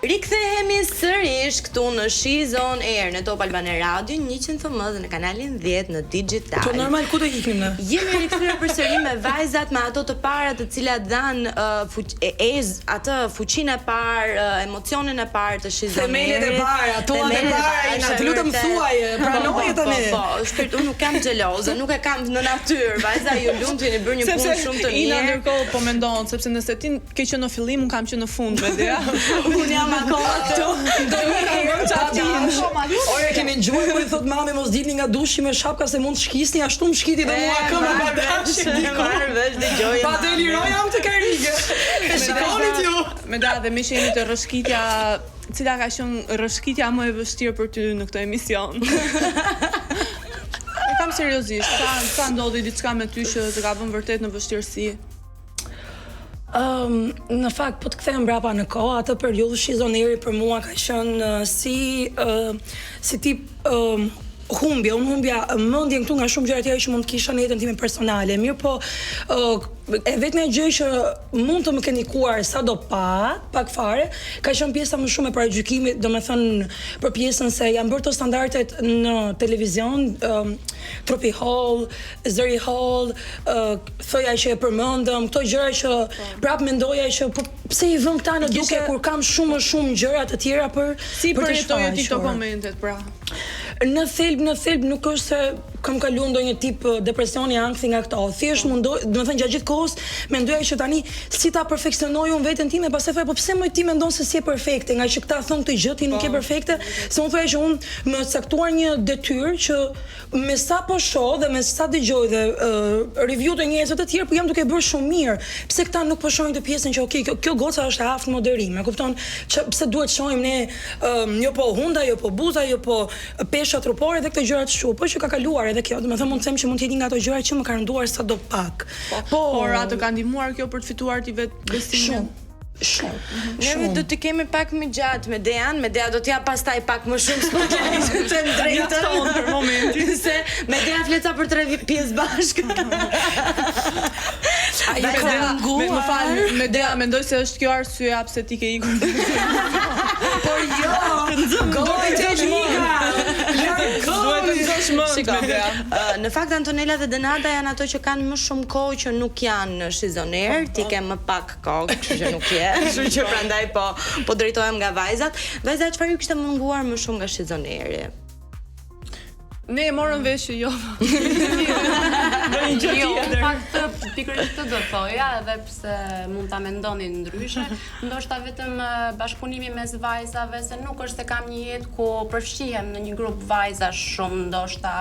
Rikthehemi sërish këtu në She's On Air në Top Albania Radio 100 FM dhe në kanalin 10 në Digital. Po normal ku do ikim ne? Jemi rikthyer përsëri me vajzat, me ato të para të cilat dan atë fuqinë e parë, emocionin e parë të She's On Air. Themelet e para, toat e para, na të lutem thuaj, pranoje tani. Po, shpirt, unë nuk kam xheloze, nuk e kam në natyrë. Vajza ju lumtuni bërë një punë shumë të mirë. Ina ndërkohë po mendon, sepse nëse ti ke qenë në fillim, un kam qenë në fund me dia. Unë jam akoma këtu. Ore kemi ngjuar kur i thot mami mos dilni nga dushi me shapka se mund të shkisni, ashtu më shkiti dhe mua këmbë pa dashje. Marr vesh dëgjoj. Pa deliroj jam të karrige. E shikonit ju. Me da dhe me shemi të rrëshqitja, cila ka qenë rrëshqitja më e vështirë për ty në këtë emision. E kam seriozisht, sa ndodhi diçka me ty që të ka vënë vërtet në vështirësi? Në fakt, po të kthehem brapa në kohë, atë periudhë She's On Air për mua ka qenë si tip humbje, unë humbja mendjen këtu nga shumë gjëra tjera që mund të kisha në jetën time personale. Mirë po, e vetmja gjë që mund të më kendikuar pak fare, ka qenë pjesa më shumë e paragjykimit, domethënë për pjesën se janë bërë të standardet në televizion, Tropi Hall, Zëri Hall, thoja që e përmendëm, këto gjëra që prap mendoja që po pse i vën këta në duke kur kam shumë gjëra të tjera për si përjetoje ti këto komentet, pra? Në thelb nuk është se kam kaluar ndonjë tip depresioni, ankthi nga këto. Thjesht domethënë gjatë gjithë kohës mendoja që tani si ta perfeksionoj unë veten time, pastaj thoj po pse më ti mendon se si e perfekte, nga që këta thon këtë gjë ti nuk je perfekte, se unë thoya që unë më caktuar një detyrë që me sa po shoh dhe me sa dëgjoj dhe review të njerëzve të tjerë, po jam duke bërë shumë mirë. Pse këta nuk po shohin të pjesën që okay, kjo goca është e aftë moderim, e kupton? Pse duhet shohim ne jo po hunda, jo po buza, jo po pesha trupore dhe këtë gjëra të kështu, po që ka kaluar edhe kjo, domethënë mund të them që mund të jetë nga ato gjëra që më kanë rënduar sadopak. Por atë ka ndihmuar kjo për të fituar ti vetë besimin. Ne do të kemi pak më gjatë me Dea do t'ja pastaj pak më shumë spotlight të drejtën për momentin. Se me Dea fleca për 3 pjesë bashkë. Më fal, me Dea mendoj se është kjo arsyeja pse ti ke ikur. Por jo, gojë të shmika. Në fakt Antonella dhe Denada janë ato që kanë më shumë kohë që nuk janë në She's On Air, ti ke më pak kohë, kështu që nuk je, kështu që prandaj po drejtohem nga vajzat. Vajza, çfarë ju kishte munguar më shumë nga She's On Air? Ne e morëm vesh që jo. Jo, në fakt pikërisht këtë do të thoja, edhe pse mund ta mendonin ndryshe, ndoshta vetëm bashkëpunimi mes vajzave, se nuk është se kam një jetë ku përfshihem në një grup vajzash shumë, ndoshta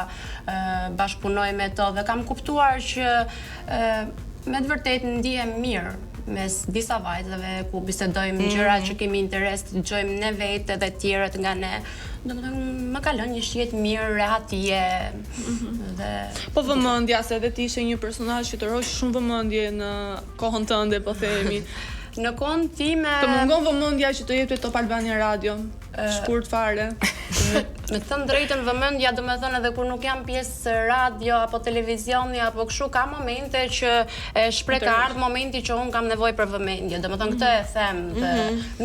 bashkëpunoj me to dhe kam kuptuar që me të vërtetë ndihem mirë mes disa vajzave ku bisedojmë gjëra që kemi interes të dëgjojmë ne vetë dhe të tjerët nga ne. Domethënë më ka lënë një shihet mirë, rehatie dhe po vëmendja se edhe ti ishe një personazh që tërhoq shumë vëmendje në kohën tënde, po themi. Në kohën time të mungon vëmendja që të jepte Top Albania Radio. Shkurt fare. Me të thënë drejtën vëmendja, domethënë edhe kur nuk jam pjesë radio apo televizioni apo kështu, ka momente që shpreh ka ardhur momenti që un kam nevojë për vëmendje. Domethënë këtë e them dhe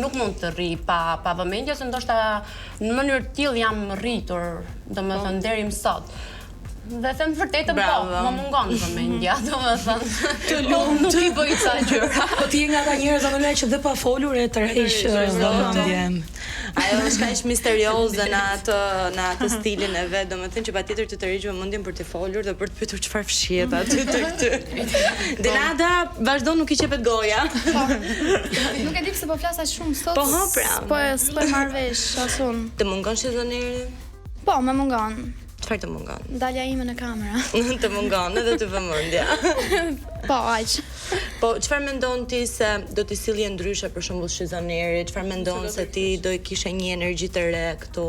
nuk mund të rri pa vëmendje, se ndoshta në mënyrë të tillë jam rritur, domethënë deri më sot. Dhe them vërtetën po, më mungon vëmendja, domethënë. Të lutem, nuk i bëj ca gjëra. Po ti je nga ata njerëz anë që dhe pa folur e tërheq vëmendjen. Ajo është kaq misterioze në atë stilin e vet, domethënë që patjetër të tërheq vëmendjen për të folur dhe për të pyetur çfarë fshihet aty tek ty. Denada, vazhdo, nuk i qepet goja. Nuk e di pse po flas aq shumë sot. Po pra. Po e marr vesh asun. Të mungon She's On Air? Po, më mungon. Çfarë të mungon? Dalja ime në kamera. Të mungon edhe të vëmendja. Po, aq. Po, çfarë mendon ti se do t'i sillje ndryshe për shembull She's On Air? Çfarë mendon se ti do i kishe një energji të re këtu?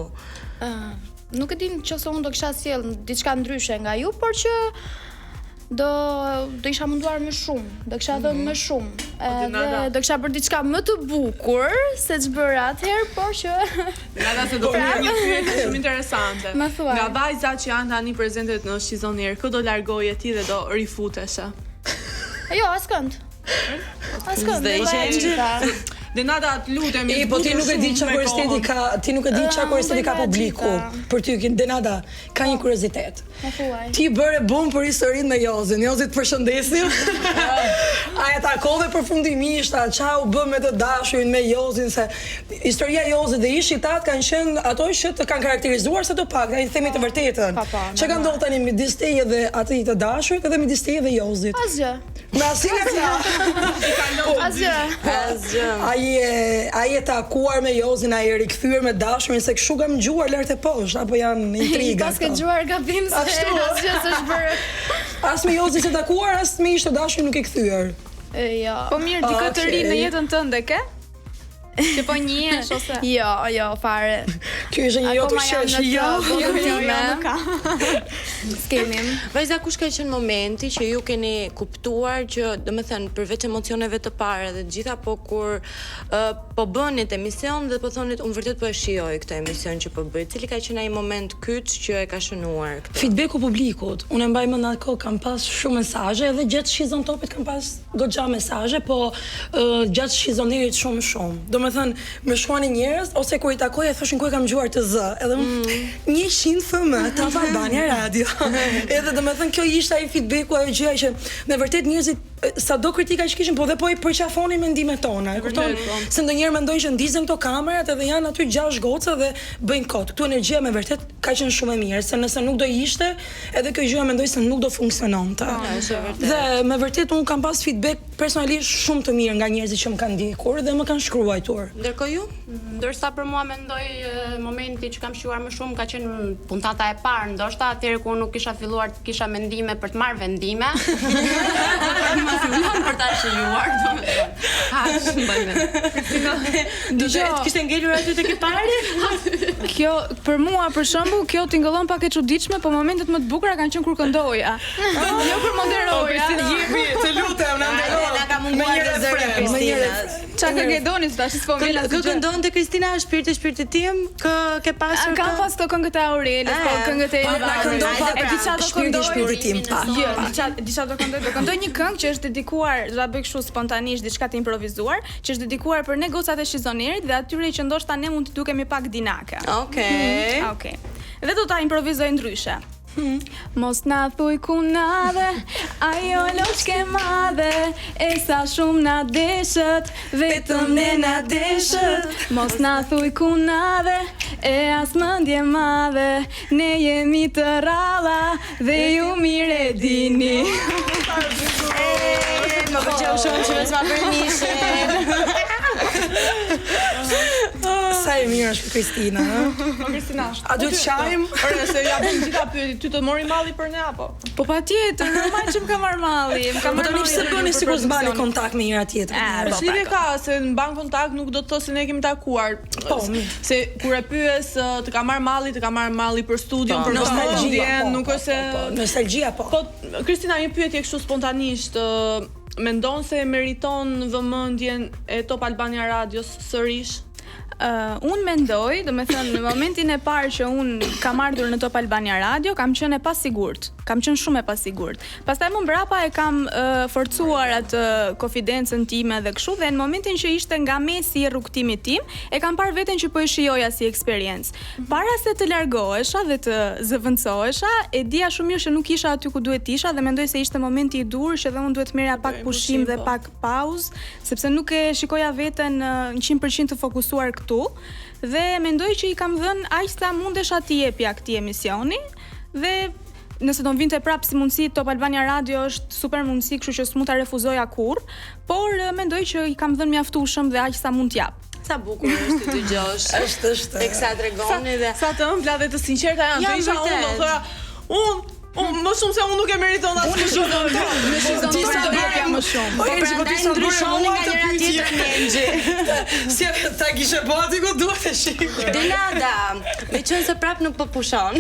Nuk e di nëse unë do kisha sjell diçka ndryshe nga ju, por që do isha munduar më shumë, do kisha dhënë më shumë. Edhe do kisha bërë diçka më të bukur se ç'bëra atëherë, por që Nga se do bëj një pyetje shumë interesante. Nga vajzat që janë tani prezente në She's On Air, kë do largoje ti dhe do rifuteshe? Jo, askënd. Asko, S'do ishte Denada, lutem. Po ti nuk e di çfarë kurioziteti ka, ti nuk e di çfarë kurioziteti ka publiku. Për ty, Denada, ka një kuriozitet. Ti bëre bum për historinë me Jozin. Jozi të përshëndesim. A e takove përfundimisht, a qa u bë me të dashurin me Jozin, se historia e Jozit dhe ishi tat kanë qenë ato që të kanë karakterizuar sa të pak, ai themi të vërtetën. Çka ka ndodhur tani midis teje dhe atij të dashurit edhe midis teje dhe Jozit? Asgjë. Me Asgjë. Ai e takuar me Jozin, ai e rikthyer me dashurin se kshu kam ngjuar lart e poshtë apo janë intriga. Pas ke gjuar gabim se asgjë s'është bërë. As me Jozin se takuar, as me ishte dashurin nuk e kthyer. Jo. Po mirë, dikë të ri në jetën tënde ke? Që po njihesh ose? Jo, fare. Ky është një jo të shesh. Jo, nuk ka. S'kenim. Vajza, kush ka qenë momenti që ju keni kuptuar që, domethënë, përveç emocioneve të para dhe të gjitha, po kur po bënit emision dhe po thonit unë vërtet po e shijoj këtë emision që po bëj, cili ka qenë ai moment kyç që e ka shënuar këtë? Feedbacku publikut. Unë e mbaj mend atë kohë kam pas shumë mesazhe edhe gjatë Shizon Topit kam pas goxha mesazhe, po gjatë Shizonerit shumë. Domethënë, më shkuanin njerëz ose kur i takoja thoshin ku e kam dëgjuar të z, edhe 100 FM Top Albania Radio. Edhe domethënë kjo ishte ai feedbacku, ajo gjëja që me vërtet njerëzit sado kritika që kishin, po dhe po i përqafonin mendimet tona, e kupton? Se ndonjëherë mendojnë që ndizën këto kamerat edhe janë aty 6 goca dhe bëjnë kot. Ktu energjia me vërtet ka qenë shumë e mirë, se nëse nuk do ishte, edhe kjo gjëja mendoj se nuk do funksiononte. Dhe me vërtet unë kam pas feedback personalisht shumë të mirë nga njerëzit që më kanë ndjekur dhe më kanë shkruar. Ndërkohë ju? Ndërsa për mua mendoj momenti që kam shijuar më shumë ka qenë puntata e parë, ndoshta atëherë ku nuk kisha filluar të kisha mendime për të marrë vendime. Për ta shijuar, Kishte ngelur aty tek e pari? Kjo për mua për shembull, kjo tingëllon pak e çuditshme, po momentet më të bukura kanë qenë kur këndoja. Jo për moderoja. Të lutem, na Na ka munguar të zëre Kristina. Çka këngë doni tash s'po vjen as Kë këndonte Kristina shpirti tim, ke pasur Kam pas këto këngët e Aurelës, po këngët e e di çfarë do këndoj. Shpirti tim pa. Jo, di çfarë do këndoj një këngë që është dedikuar, do ta bëj kështu spontanisht, diçka të improvisuar, që është dedikuar për ne gocat e Shizonerit dhe atyre që ndoshta ne mund të dukemi pak dinake. Okej. Dhe do ta improvizoj ndryshe. Mos na thuj ku nave, ajo loçke madhe, e sa shumë na deshët, vetëm ne na deshët. Mos na thuj ku nave, e as mendje madhe, ne jemi të ralla dhe ju mirë e dini. Më pëlqeu shumë që s'ma përnishin. Sa e mirë është Kristina, Po Kristina. A duhet shajm? Ore, se ja bën gjitha pyetje, ty të mori malli për ne apo? Po patjetër, normal që më ka marrë malli, më ka Po marrë tani malli. pse bëni sikur s'mbani kontakt me njëra tjetrën? Po lidhje ka se në ban kontakt nuk do të thosë se ne kemi takuar. Po, se kur e pyes të ka marr malli për studion, për nostalgjia, nuk është se nostalgjia po. Po Kristina, një pyetje kështu spontanisht, mendon se meriton vëmendjen e Top Albania Radios sërish? Unë mendoj, do me thënë, në momentin e parë që unë kam ardhur në Top Albania Radio, kam qenë e pasigurt. Kam qenë shumë e pasigurt. Pastaj më mbrapa e kam forcuar atë konfidencën time dhe kështu, dhe në momentin që ishte nga mesi i rrugtimit tim, e kam parë veten që po e shijoja si eksperiencë. Para se të largohesha dhe të zëvendësohesha, e dija shumë mirë që nuk isha aty ku duhet isha dhe mendoj se ishte momenti i dur që dhe unë duhet merja pak pushim dhe pak pauzë, sepse nuk e shikoja veten 100% të fokusuar këtu, dhe mendoj që i kam dhënë aq sa mundesha t'i jepja këtij emisioni, dhe nëse do vinte prapë si mundësi, Top Albania Radio është super mundësi, kështu që s'mund ta refuzoja kurrë, por mendoj që i kam dhënë mjaftueshëm dhe aq sa mund t'jap. Sa bukur është të dëgjosh. Është. Teksa tregoni dhe sa të ëmbla dhe të sinqerta janë, do isha unë, do thoya, unë më shumë se unë nuk e meriton asnjë gjë. Në Shizon të bëja më shumë. po prandaj ndryshoni nga njëra tjetra Nenxhi. Si ta kishe bati ku duhet e shikoj. Denada, me qenë se prap nuk po pushon.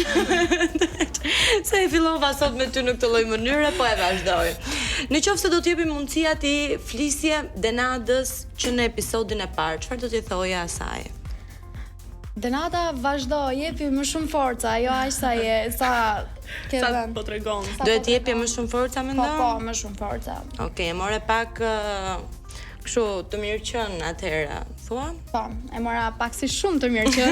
Se e fillova sot me ty në këtë lloj mënyre, po e vazhdoj. Në qoftë se do t'jepim mundësia ti flisje Denadës që në episodin e parë, çfarë do t'i thoja asaj? Denata vazhdo, jepi më shumë forca, jo aq sa ke Sa vënë. po tregon. Duhet të jepje më shumë forca mendon? Po, më shumë forca. Okej, more pak kështu të mirë qenë atëherë, thua? Po, e mora pak si shumë të mirë që.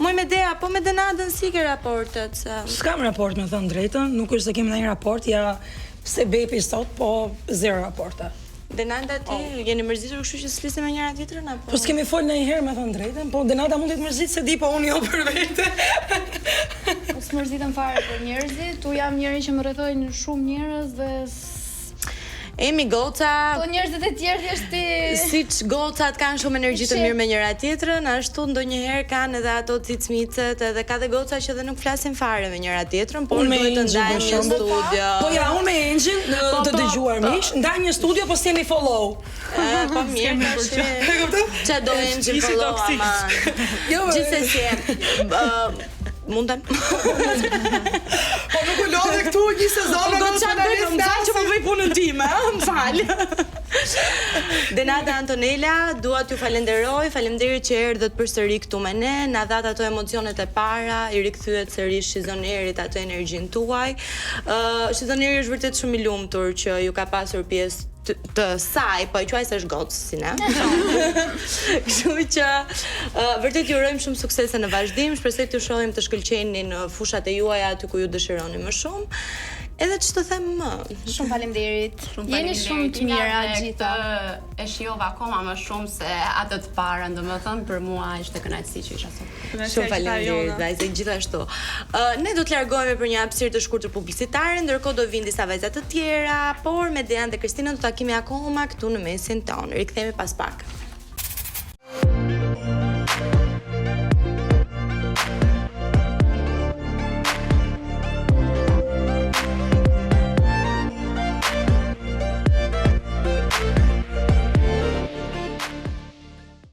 Muj me Dea, po me Denadën si ke raportet? S'kam raport me thënë drejtën, nuk është se kemi ndonjë raport, ja se bepi sot, po zero raporte. Denada ti jeni mërzitur kështu që s'flisim me njëra tjetrën apo? Po s'kemi fol ndonjëherë me thënë drejtën, po Denata mund të mërzit se di, po unë jo për vete. Po s'mërzitëm fare për njerëzit, tu jam njëri që më rrethojnë shumë njerëz dhe Emi goca, po njerëzit e tjerë thjesht siç gocat kanë shumë energji të mirë me njëra tjetrën, ashtu ndonjëherë kanë edhe ato cicmicet, edhe ka dhe goca që dhe nuk flasin fare me njëra tjetrën, por Unë me duhet të Angel, ndajmë për një shembull. studio. Po ja, unë me Angel të dëgjuar mish, ndaj një studio, po s'kemi follow. Po mirë tash. Ç'a do Angel follow ama. Jo, Gjithsesi, mundem. po nuk u lodhe këtu një sezon me Më që po bëj punën time, më fal. Denata Antonella, dua t'ju falenderoj, faleminderit që erdhët përsëri këtu me ne, na dhat ato emocionet e para, i rikthyet sërish Shizonerit ato energjinë tuaj. Shizoneri është vërtet shumë i lumtur që ju ka pasur pjesë të saj, po e quaj se është gocë si ne. Kështu që vërtet ju urojmë shumë suksese në vazhdim, shpresoj t'ju shohim të shkëlqeni në fushat e juaja aty ku ju dëshironi më shumë. Edhe që të them më. Shumë faleminderit. Jeni Faleminderit, shumë të mira Ina, dhe gjitha. këtë e shijova akoma më shumë se atë të parën, domethënë për mua ishte kënaqësi që isha sot. Shumë faleminderit, vajzë, gjithashtu. Ne do të largohemi për një hapësirë të shkurtër publicitare, ndërkohë do vinë disa vajza të tjera, por me Dean dhe Kristinën do takimi akoma këtu në mesin tonë. Rikthehemi pas pak.